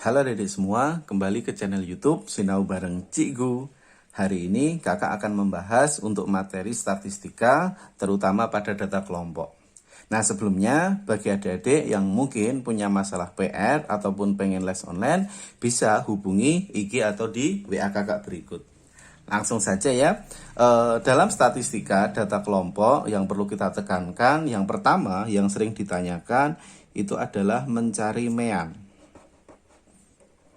Halo adik semua, kembali ke channel YouTube Sinau Bareng Cikgu. Hari ini kakak akan membahas untuk materi statistika, terutama pada data kelompok. Nah sebelumnya, bagi adik-adik yang mungkin punya masalah PR ataupun pengen les online, bisa hubungi IG atau di WA kakak berikut. Langsung saja ya, dalam statistika data kelompok yang perlu kita tekankan, yang pertama yang sering ditanyakan itu adalah mencari mean.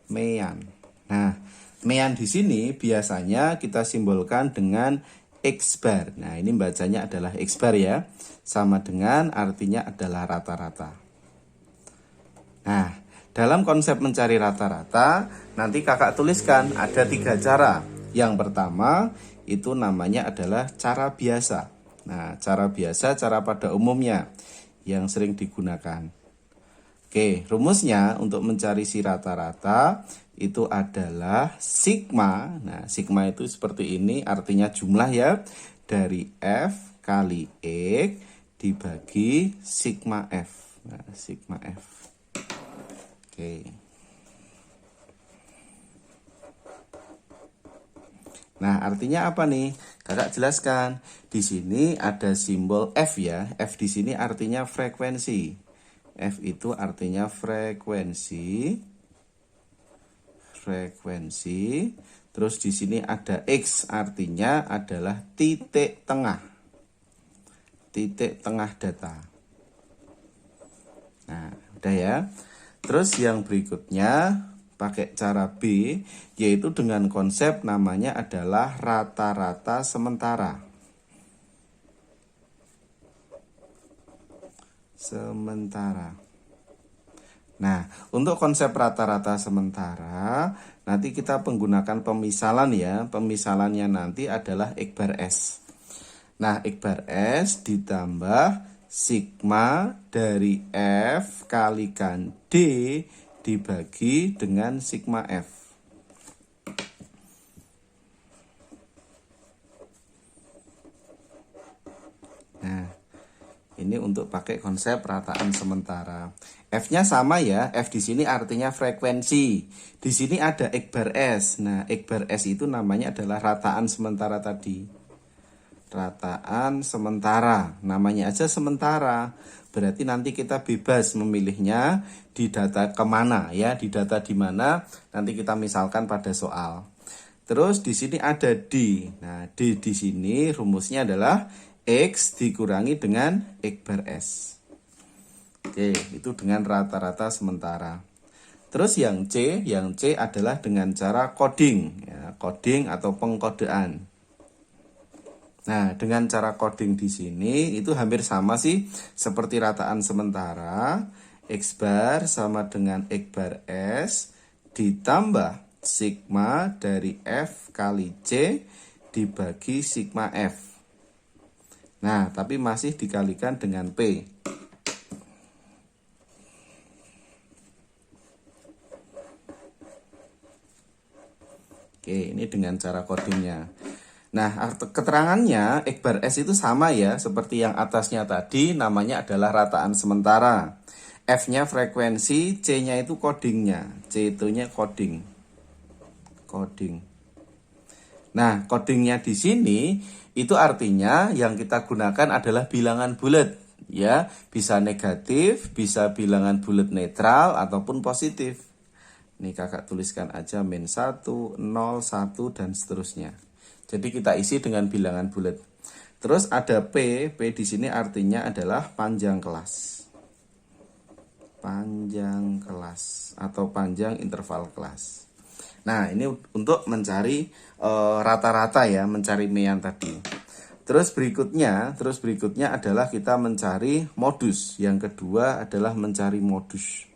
Nah, mean di sini biasanya kita simbolkan dengan X bar. Nah, ini bacanya adalah X bar ya. Sama dengan artinya adalah rata-rata. Nah, dalam konsep mencari rata-rata, nanti kakak tuliskan ada 3 cara. Yang pertama, itu namanya adalah cara biasa. Nah, cara biasa, cara pada umumnya yang sering digunakan. Oke, rumusnya untuk mencari si rata-rata itu adalah sigma. Nah, sigma itu seperti ini, artinya jumlah ya, dari F kali X dibagi sigma F. Nah, sigma F. Oke. Nah, artinya apa nih? Kakak jelaskan. Di sini ada simbol F ya. F di sini artinya frekuensi. F itu artinya frekuensi. Terus di sini ada X artinya adalah titik tengah. Titik tengah data. Nah, udah ya. Terus yang berikutnya pakai cara B, yaitu dengan konsep namanya adalah rata-rata sementara. Nah, untuk konsep rata-rata sementara, nanti kita menggunakan pemisalan ya. Pemisalannya nanti adalah X bar S. Nah, X bar S ditambah sigma dari F kalikan D dibagi dengan sigma F. Nah, ini untuk pakai konsep rataan sementara. F-nya sama ya. F di sini artinya frekuensi. Di sini ada X bar S. Nah, X bar S itu namanya adalah rataan sementara tadi. Rataan sementara. Namanya aja sementara. Berarti nanti kita bebas memilihnya di data kemana ya. Di data di mana nanti kita misalkan pada soal. Terus di sini ada D. Nah, D di sini rumusnya adalah X dikurangi dengan X bar S. Oke, itu dengan rata-rata sementara. Terus yang C adalah dengan cara coding, ya, coding atau pengkodean. Nah, dengan cara coding di sini itu hampir sama sih seperti rataan sementara. X bar sama dengan X bar S ditambah sigma dari F kali C dibagi sigma F. Nah, tapi masih dikalikan dengan P. Oke, ini dengan cara codingnya. Nah, keterangannya X bar S itu sama ya, seperti yang atasnya tadi, namanya adalah rataan sementara. F-nya frekuensi, C-nya itu codingnya. C itu-nya coding. Nah, codingnya di sini itu artinya yang kita gunakan adalah bilangan bulat, ya. Bisa negatif, bisa bilangan bulat netral ataupun positif. Nih kakak tuliskan aja min 1, 0, 1 dan seterusnya. Jadi kita isi dengan bilangan bulat. Terus ada P di sini artinya adalah panjang kelas. Panjang kelas atau panjang interval kelas. Nah, ini untuk mencari rata-rata ya, mencari mean tadi. Terus berikutnya adalah kita mencari modus. Yang kedua adalah mencari modus.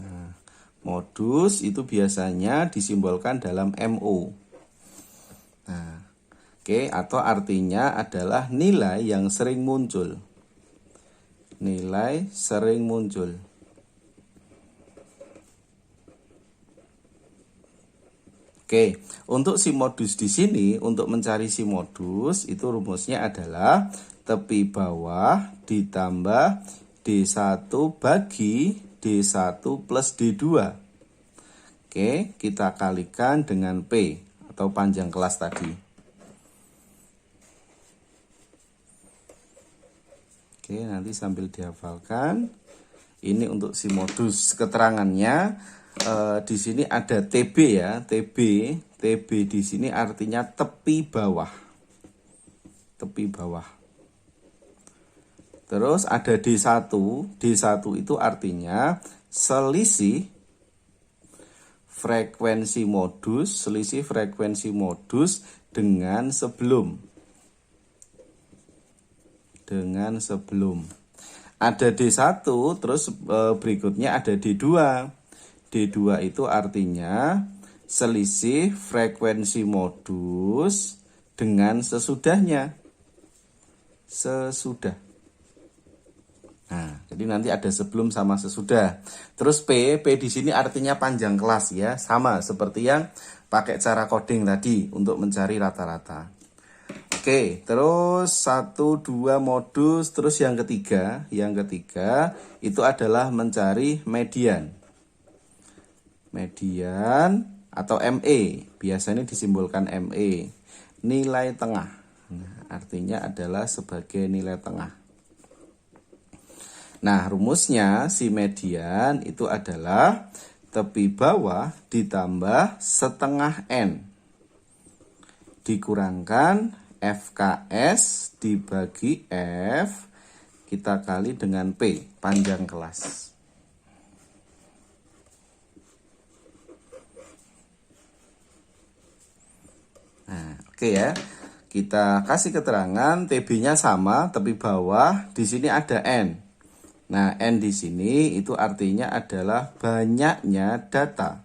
Nah, modus itu biasanya disimbolkan dalam MO. Nah, oke, atau artinya adalah nilai yang sering muncul. Nilai sering muncul. Oke, untuk si modus di sini, untuk mencari si modus, itu rumusnya adalah tepi bawah ditambah D1 bagi D1 plus D2. Oke, kita kalikan dengan P atau panjang kelas tadi. Oke, nanti sambil dihafalkan. Ini untuk si modus keterangannya. Di sini ada TB ya, TB di sini artinya tepi bawah. Tepi bawah. Terus ada D1. D1 itu artinya selisih frekuensi modus dengan sebelum. Ada D1, terus berikutnya ada D2. D2 itu artinya selisih frekuensi modus dengan sesudahnya. Sesudah. Nah, jadi nanti ada sebelum sama sesudah. Terus P di sini artinya panjang kelas ya, sama seperti yang pakai cara coding tadi untuk mencari rata-rata. Oke, terus 1, 2 modus, terus yang ketiga itu adalah mencari median. Median atau ME, biasanya disimbolkan ME, nilai tengah. Nah, artinya adalah sebagai nilai tengah. Nah, rumusnya si median itu adalah tepi bawah ditambah setengah N dikurangkan FKS dibagi F, kita kali dengan P, panjang kelas. Nah, oke ya. Kita kasih keterangan TB-nya sama, tepi bawah, di sini ada N. Nah, N di sini itu artinya adalah banyaknya data.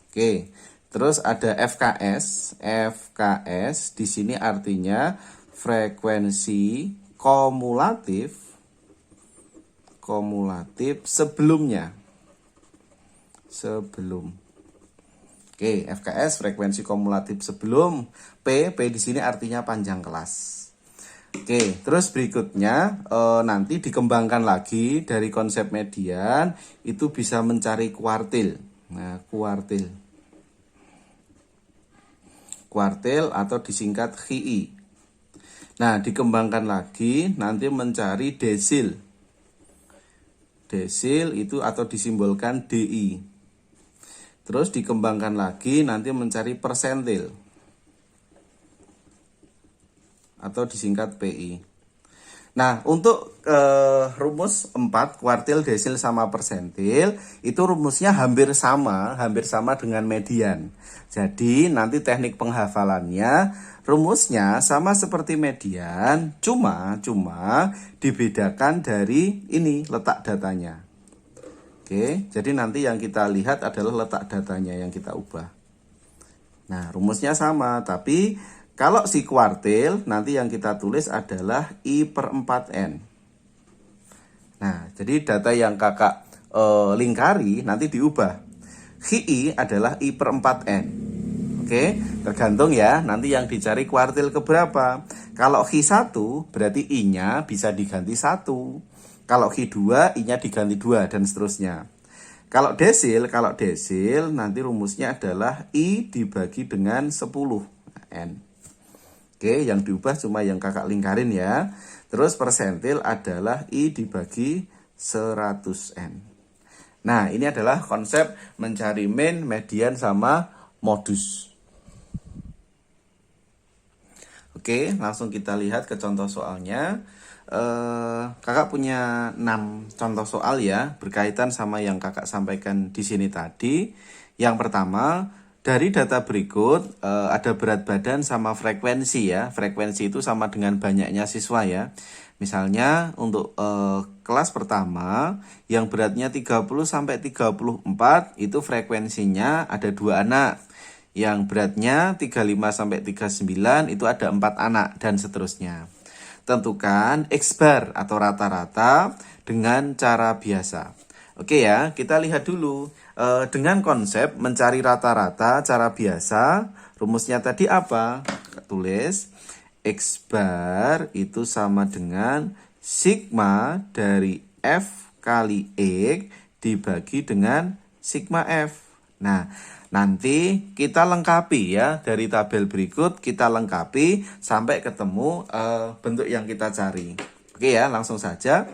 Oke, terus ada FKS. FKS di sini artinya frekuensi kumulatif sebelumnya. Oke, FKS frekuensi kumulatif sebelum. P di sini artinya panjang kelas. Oke, terus berikutnya nanti dikembangkan lagi dari konsep median, itu bisa mencari kuartil. Nah, kuartil atau disingkat KI. Nah, dikembangkan lagi nanti mencari desil. Desil itu atau disimbolkan DI. Terus dikembangkan lagi nanti mencari persentil atau disingkat PI. Nah, untuk rumus 4, kuartil, desil, sama persentil, itu rumusnya hampir sama dengan median. Jadi, nanti teknik penghafalannya, rumusnya sama seperti median, cuma dibedakan dari ini, letak datanya. Oke, jadi nanti yang kita lihat adalah letak datanya yang kita ubah. Nah, rumusnya sama, tapi kalau si kuartil, nanti yang kita tulis adalah I/4N. Nah, jadi data yang kakak lingkari nanti diubah. KI adalah I/4N. Oke, tergantung ya, nanti yang dicari kuartil keberapa. Kalau Ki1, berarti I-nya bisa diganti 1. Kalau Ki2, I-nya diganti 2, dan seterusnya. Kalau desil nanti rumusnya adalah I dibagi dengan 10, N. Oke, yang diubah cuma yang kakak lingkarin ya. Terus persentil adalah I dibagi 100N. Nah, ini adalah konsep mencari mean, median, sama modus. Oke, langsung kita lihat ke contoh soalnya. Kakak punya 6 contoh soal ya, berkaitan sama yang kakak sampaikan di sini tadi. Yang pertama, dari data berikut ada berat badan sama frekuensi ya. Frekuensi itu sama dengan banyaknya siswa ya. Misalnya untuk kelas pertama yang beratnya 30-34 itu frekuensinya ada 2 anak. Yang beratnya 35-39 itu ada 4 anak dan seterusnya. Tentukan X bar atau rata-rata dengan cara biasa. Oke ya, kita lihat dulu. Dengan konsep mencari rata-rata cara biasa, rumusnya tadi apa? Tulis X bar itu sama dengan sigma dari F kali X dibagi dengan sigma F. Nah, nanti kita lengkapi ya, dari tabel berikut kita lengkapi sampai ketemu bentuk yang kita cari. Oke ya, langsung saja.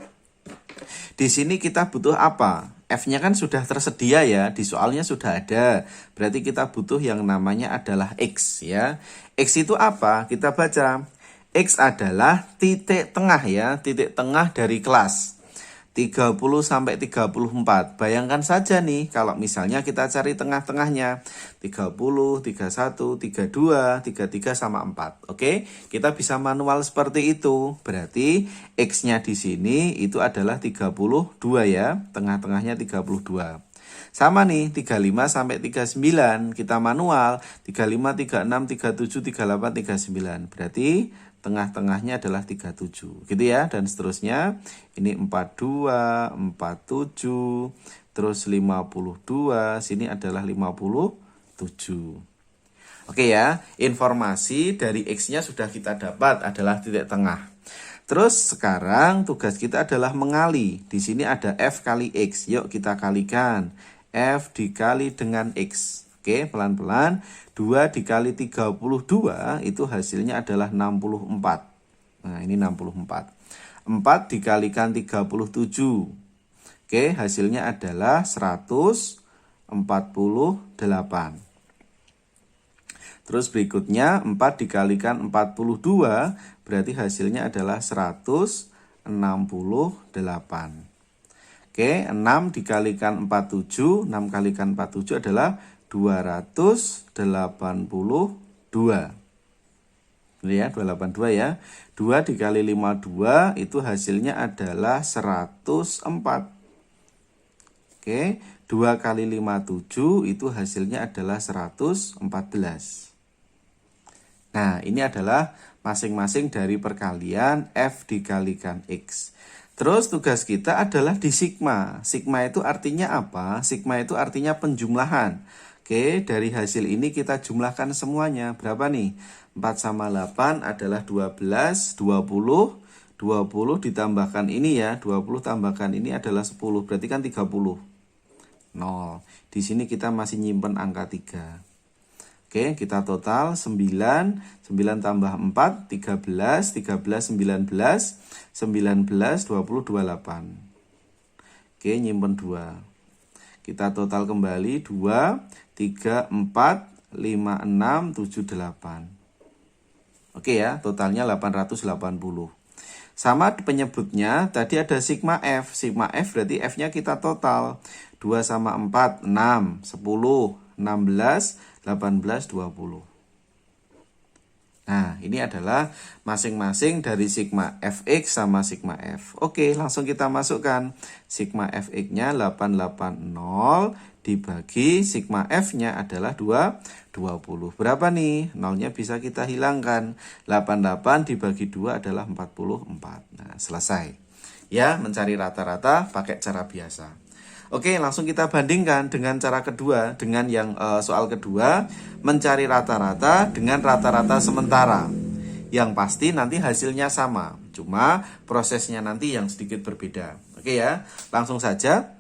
Di sini kita butuh apa? F-nya kan sudah tersedia ya, di soalnya sudah ada. Berarti kita butuh yang namanya adalah X ya. X itu apa? Kita baca. X adalah titik tengah ya, titik tengah dari kelas. 30 sampai 34. Bayangkan saja nih kalau misalnya kita cari tengah-tengahnya. 30, 31, 32, 33 sama 4. Oke, kita bisa manual seperti itu. Berarti X-nya di sini itu adalah 32 ya. Tengah-tengahnya 32. Sama nih 35 sampai 39. Kita manual 35, 36, 37, 38, 39. Berarti tengah-tengahnya adalah 37 gitu ya, dan seterusnya. Ini 42, 47, terus 52, sini adalah 57. Oke ya, informasi dari X-nya sudah kita dapat adalah titik tengah. Terus sekarang tugas kita adalah mengali. Di sini ada F kali X. Yuk kita kalikan. F dikali dengan X. Oke, pelan-pelan. 2 dikali 32 itu hasilnya adalah 64. Nah, ini 64. 4 dikalikan 37. Oke, hasilnya adalah 148. Terus berikutnya 4 dikalikan 42, berarti hasilnya adalah 168. Oke, 6 dikalikan 47, 6 kalikan 47 adalah 282. Ini ya, 282 ya. 2 dikali 52 itu hasilnya adalah 104. Oke, 2 kali 57 itu hasilnya adalah 114. Nah, ini adalah masing-masing dari perkalian F dikalikan X. Terus tugas kita adalah di sigma. Sigma itu artinya apa? Sigma itu artinya penjumlahan. Oke, dari hasil ini kita jumlahkan semuanya. Berapa nih? 4 sama 8 adalah 12, 20. 20 ditambahkan ini ya, 20 tambahkan ini adalah 10. Berarti kan 30. 0. Di sini kita masih nyimpen angka 3. Oke, kita total 9. 9 tambah 4, 13. 13, 19. 19, 20, 28. Oke, nyimpen 2. Kita total kembali 2, 3, 4, 5, 6, 7, 8. Oke ya, totalnya 880. Sama penyebutnya, tadi ada sigma F. Sigma F berarti F-nya kita total. 2 sama 4, 6, 10, 16, 18, 20. Nah, ini adalah masing-masing dari sigma Fx sama sigma F. Oke, langsung kita masukkan. Sigma Fx-nya 880 dibagi sigma F-nya adalah 20. Berapa nih? Nolnya bisa kita hilangkan. 88 dibagi 2 adalah 44. Nah, selesai. Ya, mencari rata-rata pakai cara biasa. Oke, langsung kita bandingkan dengan cara kedua, dengan yang soal kedua, mencari rata-rata dengan rata-rata sementara. Yang pasti nanti hasilnya sama, cuma prosesnya nanti yang sedikit berbeda. Oke ya, langsung saja.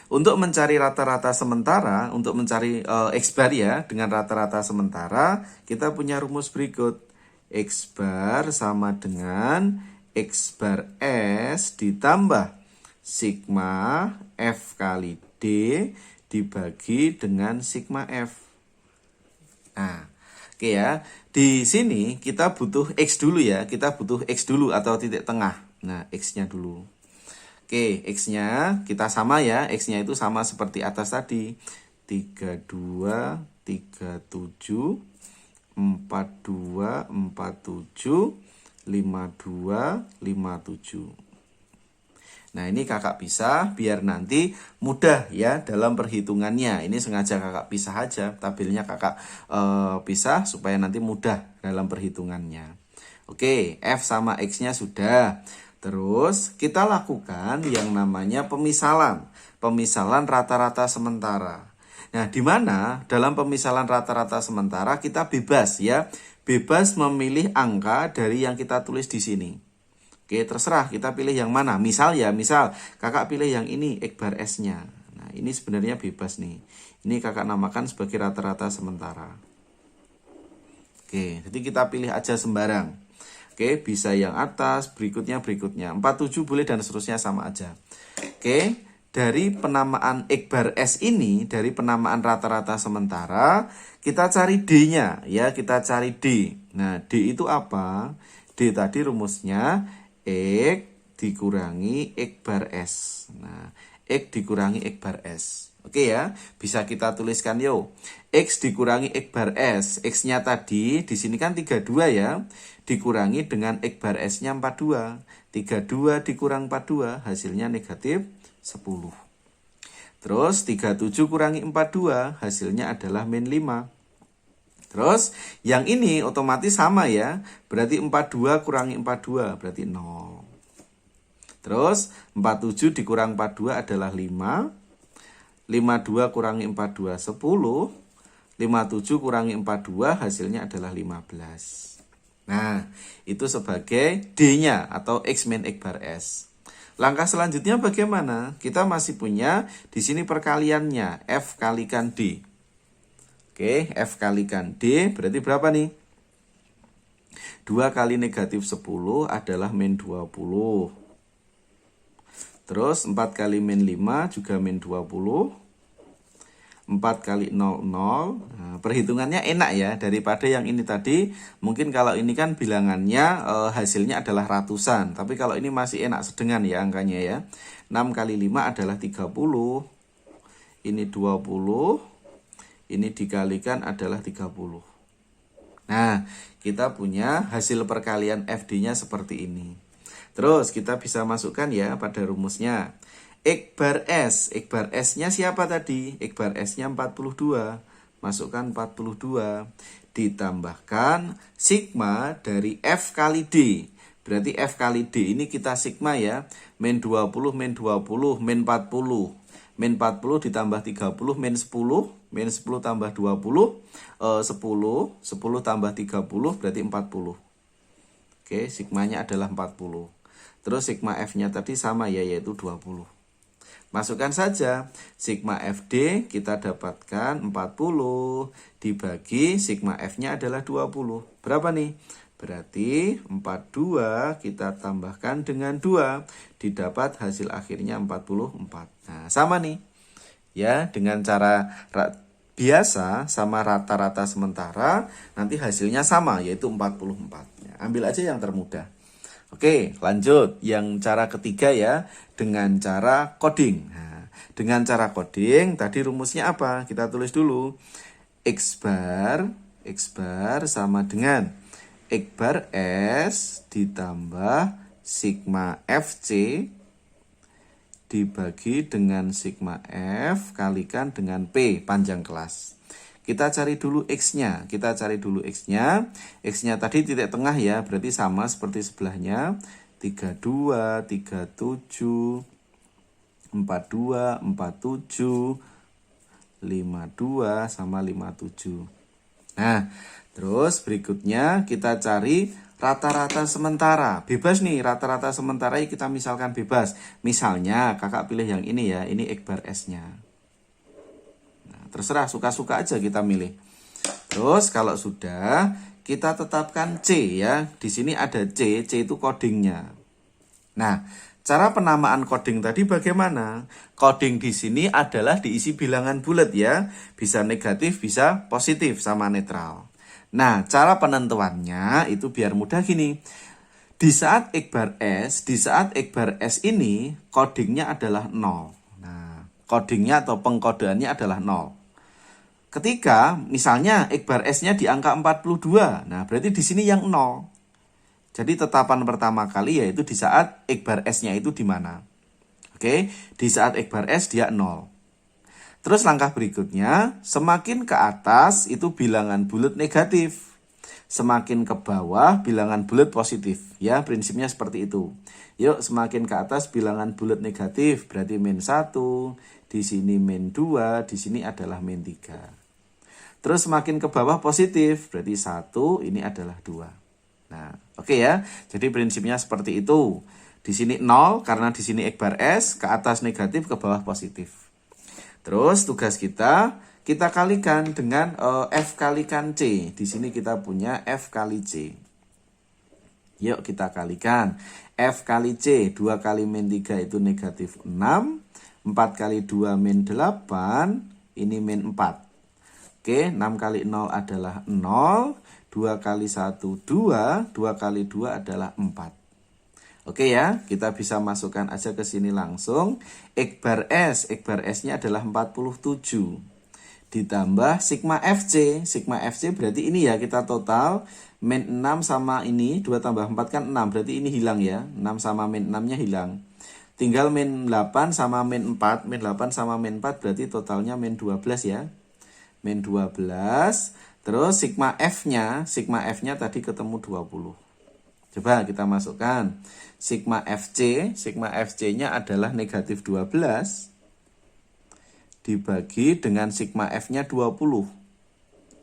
Untuk mencari rata-rata sementara, untuk mencari X bar ya, dengan rata-rata sementara, kita punya rumus berikut. X bar sama dengan X bar S ditambah sigma F kali D dibagi dengan sigma F. Nah, oke ya. Di sini kita butuh X dulu ya. Kita butuh X dulu atau titik tengah. Nah, X-nya dulu. Oke, X-nya kita sama ya. X-nya itu sama seperti atas tadi. 32, 37, 42, 47, 52, 57. Nah, ini kakak pisah biar nanti mudah ya dalam perhitungannya. Ini sengaja kakak pisah aja, tabelnya kakak pisah supaya nanti mudah dalam perhitungannya. Oke, F sama X-nya sudah. Terus kita lakukan yang namanya pemisalan. Pemisalan rata-rata sementara. Nah, di mana dalam pemisalan rata-rata sementara kita bebas ya. Bebas memilih angka dari yang kita tulis di sini. Oke, terserah kita pilih yang mana. Misal kakak pilih yang ini X bar S-nya. Nah, ini sebenarnya bebas nih. Ini kakak namakan sebagai rata-rata sementara. Oke, jadi kita pilih aja sembarang. Oke, bisa yang atas, berikutnya. 47 boleh dan seterusnya sama aja. Oke, dari penamaan X bar S ini, dari penamaan rata-rata sementara, kita cari D-nya. Ya, kita cari D. Nah, D itu apa? D tadi rumusnya X dikurangi X bar S. Nah, X dikurangi X bar S. Oke ya, bisa kita tuliskan yuk. X dikurangi X bar S. X-nya tadi, di sini kan 32 ya. Dikurangi dengan X bar S-nya 42. 32 dikurang 42, hasilnya negatif 10. Terus 37 kurangi 42, hasilnya adalah min 5. Terus yang ini otomatis sama ya. Berarti 42 kurangi 42 berarti 0. Terus 47 dikurang 42 adalah 5. 52 kurangi 42 10. 57 kurangi 42 hasilnya adalah 15. Nah, itu sebagai D-nya atau X min X bar S. Langkah selanjutnya bagaimana? Kita masih punya di sini perkaliannya F kalikan D. Oke, F kalikan D berarti berapa nih? 2 kali negatif 10 adalah min 20. Terus 4 kali min 5 juga min 20. 4 kali 0, 0. Nah, perhitungannya enak ya. Daripada yang ini tadi, mungkin kalau ini kan bilangannya hasilnya adalah ratusan. Tapi kalau ini masih enak sedengan ya angkanya ya. 6 kali 5 adalah 30. Ini 20. Ini dikalikan adalah 30. Nah, kita punya hasil perkalian FD-nya seperti ini. Terus kita bisa masukkan ya pada rumusnya. X bar S. X bar S-nya siapa tadi? X bar S-nya 42. Masukkan 42. Ditambahkan sigma dari F kali D. Berarti F kali D ini kita sigma ya. Min 20, min 20, min 40. Min 40 ditambah 30, min 10. Min 10 tambah 20, 10. 10 tambah 30 berarti 40. Oke, sigmanya adalah 40. Terus sigma F-nya tadi sama ya, yaitu 20. Masukkan saja, sigma FD kita dapatkan 40 dibagi sigma F-nya adalah 20. Berapa nih? Berarti 42 kita tambahkan dengan 2. Didapat hasil akhirnya 44. Nah, sama nih. Ya, dengan cara biasa sama rata-rata sementara, nanti hasilnya sama, yaitu 44. Ya, ambil aja yang termudah. Oke, lanjut. Yang cara ketiga ya, dengan cara coding. Nah, dengan cara coding, tadi rumusnya apa? Kita tulis dulu. X bar sama dengan X bar S ditambah sigma FC dibagi dengan sigma F kalikan dengan P panjang kelas. Kita cari dulu X-nya. X-nya tadi titik tengah ya, berarti sama seperti sebelahnya. 32, 37, 42, 47, 52 sama 57. Nah, terus berikutnya kita cari rata-rata sementara. Bebas nih, rata-rata sementara kita misalkan bebas. Misalnya kakak pilih yang ini ya, ini X bar S-nya. Nah, terserah, suka-suka aja kita milih. Terus kalau sudah, kita tetapkan C ya. Di sini ada C itu codingnya. Nah, cara penamaan coding tadi bagaimana? Coding di sini adalah diisi bilangan bulat ya. Bisa negatif, bisa positif sama netral. Nah, cara penentuannya itu biar mudah gini. Di saat X bar S ini codingnya adalah 0. Nah, codingnya atau pengkodeannya adalah 0. Ketika misalnya X bar S-nya di angka 42, nah berarti di sini yang 0. Jadi tetapan pertama kali yaitu di saat X bar S-nya itu di mana. Oke, di saat X bar S dia 0. Terus langkah berikutnya, semakin ke atas itu bilangan bulat negatif. Semakin ke bawah bilangan bulat positif. Ya, prinsipnya seperti itu. Yuk, semakin ke atas bilangan bulat negatif, berarti min 1, di sini min 2, di sini adalah min 3. Terus semakin ke bawah positif, berarti 1, ini adalah 2. Nah, oke ya. Jadi prinsipnya seperti itu. Di sini 0 karena di sini X bar S, ke atas negatif, ke bawah positif. Terus tugas kita kalikan dengan F kalikan C. Di sini kita punya F kali C. Yuk kita kalikan. F kali C, 2 kali min 3 itu negatif 6. 4 kali 2 min 8, ini min 4. Oke, 6 kali 0 adalah 0. 2 kali 1, 2. 2 kali 2 adalah 4. Oke ya, kita bisa masukkan aja ke sini langsung. X bar S-nya adalah 47. Ditambah sigma FC. Sigma FC berarti ini ya, kita total. Min 6 sama ini, 2 tambah 4 kan 6. Berarti ini hilang ya, 6 sama min 6-nya hilang. Tinggal min 8 sama min 4. Min 8 sama min 4 berarti totalnya min 12 ya. Min 12. Terus sigma F-nya tadi ketemu 20. Coba kita masukkan. Sigma FC-nya adalah negatif 12 dibagi dengan sigma F-nya 20.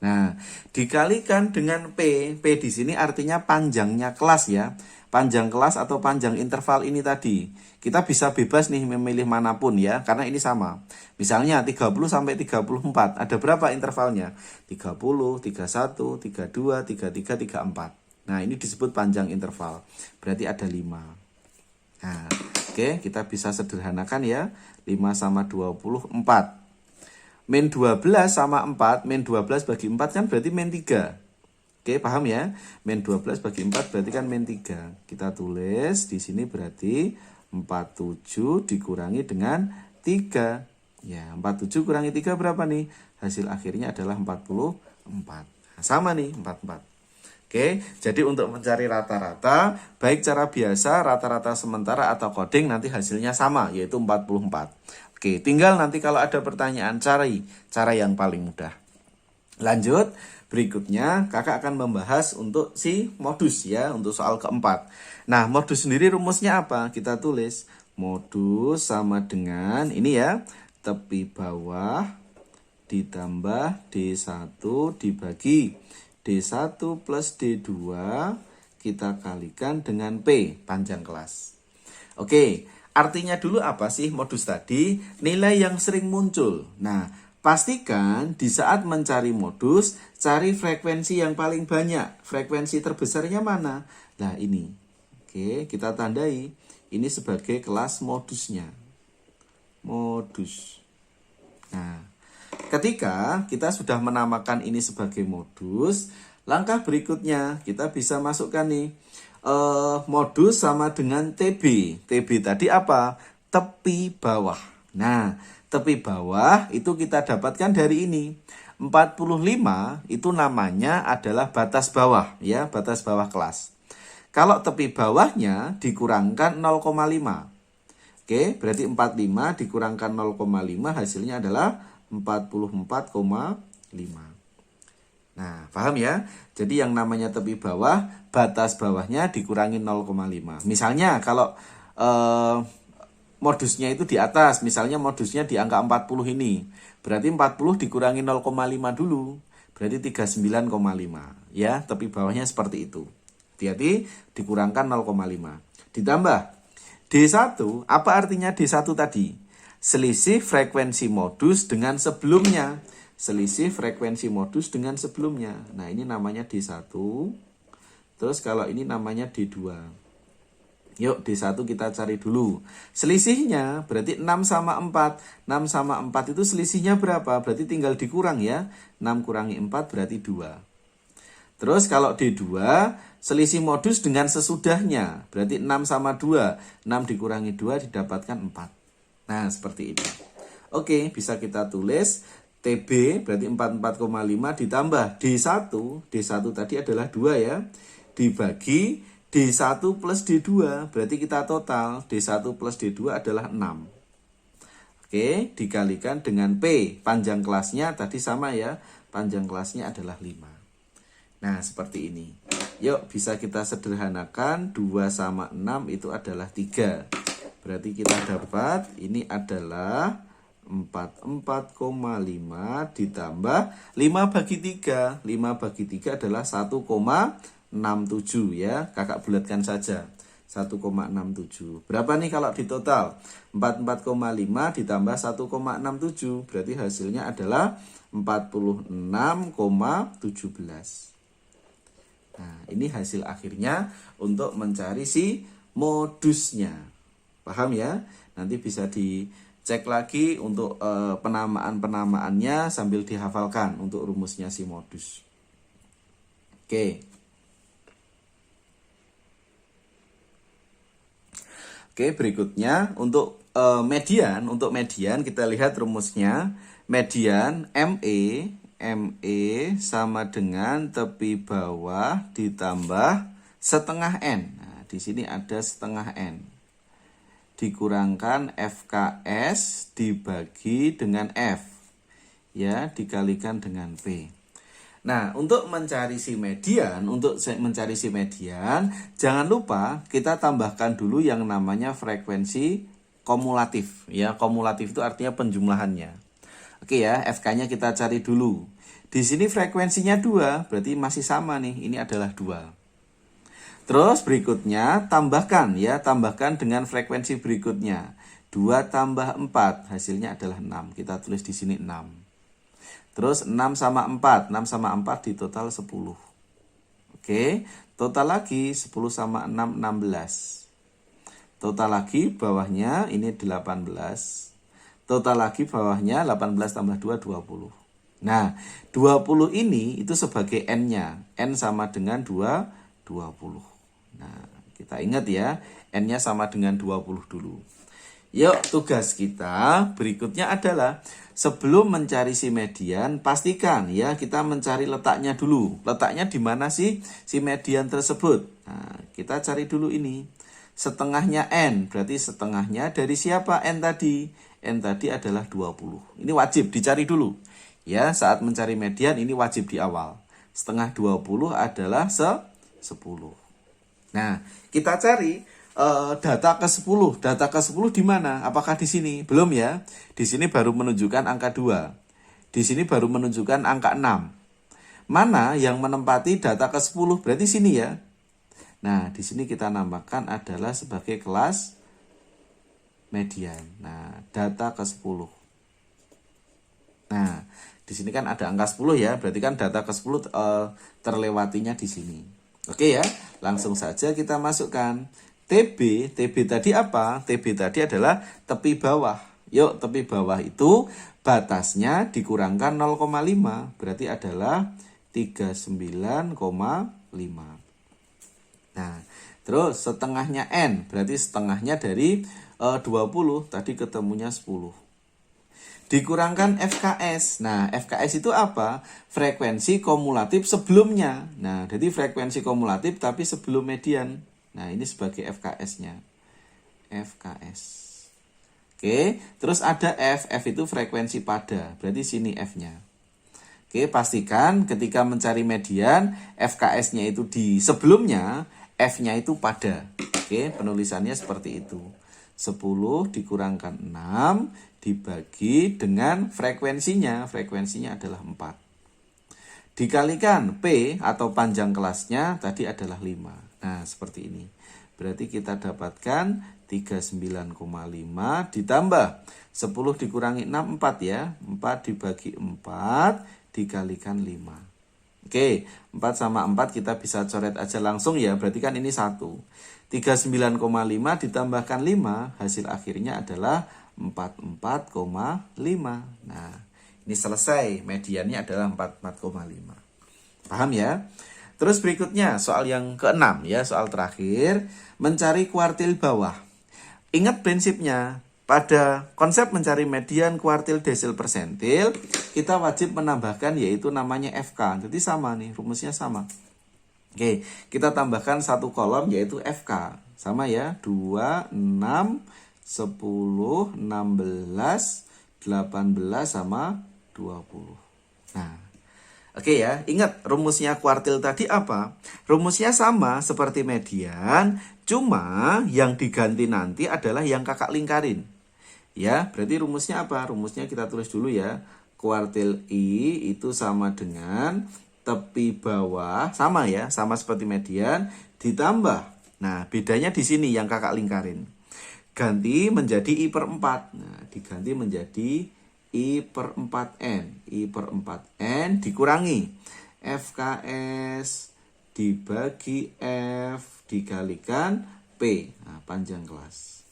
Nah, dikalikan dengan P. P di sini artinya panjangnya kelas ya. Panjang kelas atau panjang interval ini tadi. Kita bisa bebas nih memilih manapun ya, karena ini sama. Misalnya 30 sampai 34. Ada berapa intervalnya? 30, 31, 32, 33, 34. Nah, ini disebut panjang interval. Berarti ada 5. Nah, oke, kita bisa sederhanakan ya. 5 sama 24. Min 12 sama 4, min 12 bagi 4 kan berarti min 3. Oke, paham ya? Min 12 bagi 4 berarti kan min 3. Kita tulis di sini berarti 47 dikurangi dengan 3. Ya, 47 kurangi 3 berapa nih? Hasil akhirnya adalah 44. Nah, sama nih, 44. Oke, jadi untuk mencari rata-rata, baik cara biasa, rata-rata sementara, atau coding, nanti hasilnya sama, yaitu 44. Oke, tinggal nanti kalau ada pertanyaan, cari cara yang paling mudah. Lanjut, berikutnya kakak akan membahas untuk si modus ya, untuk soal keempat. Nah, modus sendiri rumusnya apa? Kita tulis, modus sama dengan, ini ya, tepi bawah ditambah D1 dibagi D1 plus D2 kita kalikan dengan P, panjang kelas. Oke, artinya dulu apa sih modus tadi? Nilai yang sering muncul. Nah, pastikan di saat mencari modus, cari frekuensi yang paling banyak. Frekuensi terbesarnya mana? Nah, ini. Oke, kita tandai. Ini sebagai kelas modusnya. Modus. Nah, ketika kita sudah menamakan ini sebagai modus, langkah berikutnya kita bisa masukkan nih modus sama dengan TB. TB tadi apa? Tepi bawah. Nah, tepi bawah itu kita dapatkan dari ini. 45 itu namanya adalah batas bawah ya, batas bawah kelas. Kalau tepi bawahnya dikurangkan 0,5. Oke, berarti 45 dikurangkan 0,5 hasilnya adalah 44,5. Nah, paham ya? Jadi yang namanya tepi bawah, batas bawahnya dikurangi 0,5. Misalnya kalau modusnya itu di atas, misalnya modusnya di angka 40 ini. Berarti 40 dikurangi 0,5 dulu. Berarti 39,5. Ya, tepi bawahnya seperti itu. Hati-hati, dikurangkan 0,5. Ditambah D1, apa artinya D1 tadi? Selisih frekuensi modus dengan sebelumnya. Selisih frekuensi modus dengan sebelumnya. Nah, ini namanya D1. Terus kalau ini namanya D2. Yuk, D1 kita cari dulu. Selisihnya berarti 6 sama 4. 6 sama 4 itu selisihnya berapa? Berarti tinggal dikurang ya. 6 kurangi 4 berarti 2. Terus kalau D2, selisih modus dengan sesudahnya. Berarti 6 sama 2. 6 dikurangi 2 didapatkan 4. Nah, seperti ini. Oke, bisa kita tulis TB berarti 44,5 ditambah D1. D1 tadi adalah 2 ya. Dibagi D1 plus D2. Berarti kita total D1 plus D2 adalah 6. Oke, dikalikan dengan P. Panjang kelasnya tadi sama ya. Panjang kelasnya adalah 5. Nah, seperti ini. Yuk, bisa kita sederhanakan. 2 sama 6 itu adalah 3. Berarti kita dapat ini adalah 44,5 ditambah 5 bagi 3. 5 bagi 3 adalah 1,5. ya. Kakak bulatkan saja. 1,67. Berapa nih kalau di total? 44,5 ditambah 1,67. Berarti hasilnya adalah 46,17. Nah, ini hasil akhirnya untuk mencari si modusnya. Paham ya? Nanti bisa dicek lagi untuk penamaan-penamaannya sambil dihafalkan untuk rumusnya si modus. Oke. Oke, berikutnya untuk median. Untuk median kita lihat rumusnya. Median ME sama dengan tepi bawah ditambah setengah N. Nah, di sini ada setengah N. Dikurangkan FKS dibagi dengan F. Ya, dikalikan dengan P. Nah, untuk mencari si median, jangan lupa kita tambahkan dulu yang namanya frekuensi kumulatif. Ya, kumulatif itu artinya penjumlahannya. Oke ya, FK-nya kita cari dulu. Di sini frekuensinya 2, berarti masih sama nih. Ini adalah 2. Terus berikutnya tambahkan dengan frekuensi berikutnya. 2 tambah 4, hasilnya adalah 6. Kita tulis di sini 6. Terus 6 sama 4 di total 10. Oke, total lagi 10 sama 6, 16. Total lagi bawahnya ini 18. Total lagi bawahnya 18 tambah 2, 20. Nah, 20 ini itu sebagai N-nya. N sama dengan 2, 20. Nah, kita ingat ya, N-nya sama dengan 20 dulu. Yuk, tugas kita berikutnya adalah sebelum mencari si median, pastikan ya kita mencari letaknya dulu. Letaknya di mana sih si median tersebut? Nah, kita cari dulu ini. Setengahnya N, berarti setengahnya dari siapa N tadi? N tadi adalah 20. Ini wajib dicari dulu. Ya, saat mencari median ini wajib di awal. Setengah 20 adalah 10. Nah, kita cari data ke-10. Data ke-10 di mana? Apakah di sini? Belum ya. Di sini baru menunjukkan angka 2. Di sini baru menunjukkan angka 6. Mana yang menempati data ke-10? Berarti sini ya. Nah, di sini kita namakan adalah sebagai kelas median. Nah, data ke-10. Nah, di sini kan ada angka 10 ya, berarti kan data ke-10 terlewatinya di sini. Oke ya, langsung saja kita masukkan TB. TB tadi apa? TB tadi adalah tepi bawah. Yuk, tepi bawah itu batasnya dikurangkan 0,5, berarti adalah 39,5. Nah, terus setengahnya N, berarti setengahnya dari 20, tadi ketemunya 10. Dikurangkan FKS. Nah, FKS itu apa? Frekuensi kumulatif sebelumnya. Nah, jadi frekuensi kumulatif tapi sebelum median. Nah, ini sebagai FKS-nya. FKS. Oke, terus ada F. F itu frekuensi pada. Berarti sini F-nya. Oke, pastikan ketika mencari median, FKS-nya itu di sebelumnya, F-nya itu pada. Oke, penulisannya seperti itu. 10 dikurangkan 6 dibagi dengan frekuensinya. Frekuensinya adalah 4. Dikalikan P atau panjang kelasnya tadi adalah 5. Nah, seperti ini. Berarti kita dapatkan 39,5 ditambah 10 dikurangi 6, 4 ya. 4 dibagi 4 dikalikan 5. Oke, 4 sama 4 kita bisa coret aja langsung ya. Berarti kan ini 1. 39,5 ditambahkan 5, hasil akhirnya adalah 44,5. Nah, ini selesai. Mediannya adalah 44,5. Paham ya? Terus berikutnya, soal yang ke-6 ya, soal terakhir. Mencari kuartil bawah. Ingat prinsipnya, pada konsep mencari median, kuartil, desil, persentil, kita wajib menambahkan yaitu namanya FK. Jadi sama nih, rumusnya sama. Oke, kita tambahkan satu kolom yaitu FK. Sama ya, 2, 6, 10, 16, 18, sama 20. Nah, oke ya, ingat rumusnya kuartil tadi apa? Rumusnya sama seperti median, cuma yang diganti nanti adalah yang kakak lingkarin. Ya, berarti rumusnya apa? Rumusnya kita tulis dulu ya. Kuartil I itu sama dengan tepi bawah sama ya, sama seperti median ditambah. Nah, bedanya di sini yang kakak lingkarin. Ganti menjadi I per 4. Nah, diganti menjadi I per 4N. I per 4N dikurangi FKS dibagi F dikalikan P. Nah, panjang kelas.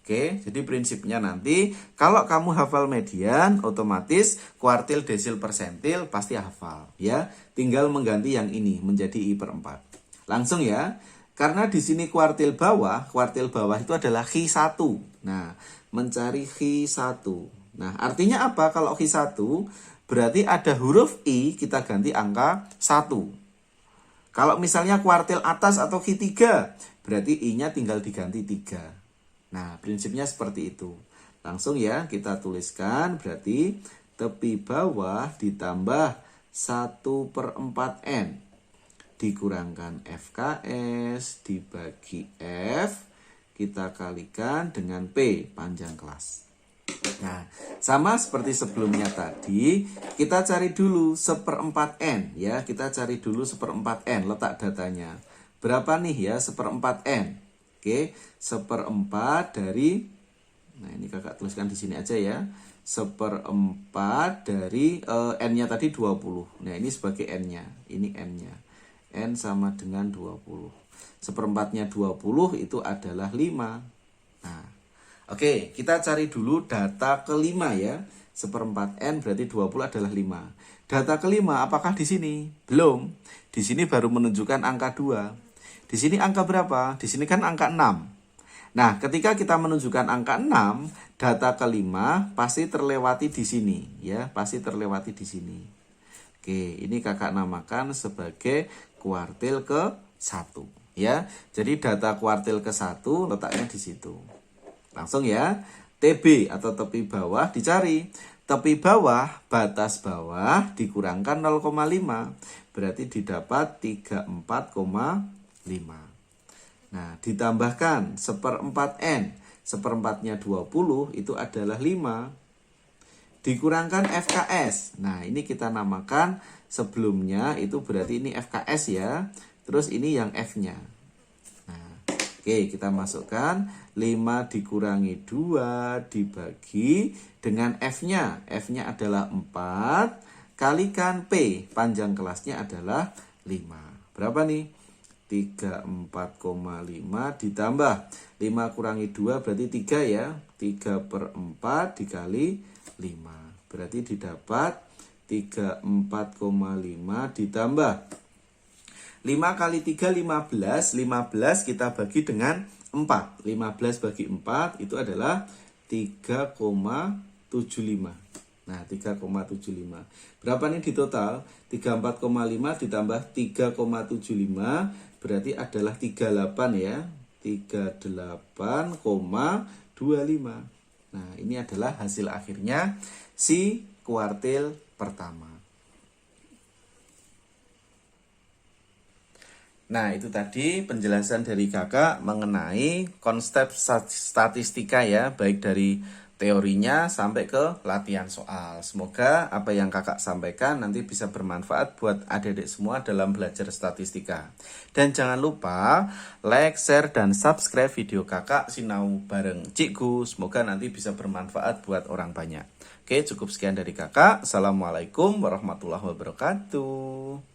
Oke, jadi prinsipnya nanti kalau kamu hafal median, otomatis kuartil, desil, persentil pasti hafal ya. Tinggal mengganti yang ini menjadi I per 4. Langsung ya. Karena di sini kuartil bawah itu adalah Q1. Nah, mencari Q1. Nah, artinya apa kalau Q1? Berarti ada huruf I, kita ganti angka 1. Kalau misalnya kuartil atas atau Q3, berarti I-nya tinggal diganti 3. Nah, prinsipnya seperti itu. Langsung ya, kita tuliskan berarti tepi bawah ditambah 1 per 4N. Dikurangkan FKS dibagi F, kita kalikan dengan P, panjang kelas. Nah, sama seperti sebelumnya tadi, kita cari dulu 1/4N ya. Kita cari dulu 1/4N, letak datanya. Berapa nih ya 1/4N? Oke, 1/4 dari, nah ini kakak tuliskan di sini aja ya. 1/4 dari N-nya tadi 20. Nah, ini sebagai N-nya. Ini N-nya. N sama dengan 20. 1/4-nya 20 itu adalah 5. Nah, oke, kita cari dulu data kelima ya. 1/4N berarti 20 adalah 5. Data kelima apakah di sini? Belum. Di sini baru menunjukkan angka 2. Di sini angka berapa? Di sini kan angka 6. Nah, ketika kita menunjukkan angka 6, data kelima pasti terlewati di sini ya, pasti terlewati di sini. Oke, ini kakak namakan sebagai kuartil ke-1 ya. Jadi data kuartil ke-1 letaknya di situ. Langsung ya, TB atau tepi bawah dicari. Tepi bawah, batas bawah dikurangkan 0,5. Berarti didapat 34,5. Nah, ditambahkan 1/4N. 1/4-nya 20 itu adalah 5. Dikurangkan FKS. Nah, ini kita namakan sebelumnya itu berarti ini FKS ya. Terus ini yang F-nya. Nah, oke, kita masukkan 5 dikurangi 2 dibagi dengan F-nya. F-nya adalah 4 kalikan P. Panjang kelasnya adalah 5. Berapa nih? 34,5 ditambah 5 kurangi 2 berarti 3 ya. 3/4 dikali 5. Berarti didapat 34,5 ditambah 5 kali 3 15. 15 kita bagi dengan 4. 15 bagi 4 itu adalah 3,75. Nah, 3,75. Berapa nih di total? 34,5 ditambah 3,75 berarti adalah 38 ya. 38,25. Nah, ini adalah hasil akhirnya si kuartil pertama. Nah, itu tadi penjelasan dari kakak mengenai konsep statistika ya, baik dari teorinya sampai ke latihan soal. Semoga apa yang kakak sampaikan nanti bisa bermanfaat buat adik-adik semua dalam belajar statistika. Dan jangan lupa like, share, dan subscribe video kakak Sinau bareng Cikgu. Semoga nanti bisa bermanfaat buat orang banyak. Oke, cukup sekian dari kakak. Assalamualaikum warahmatullahi wabarakatuh.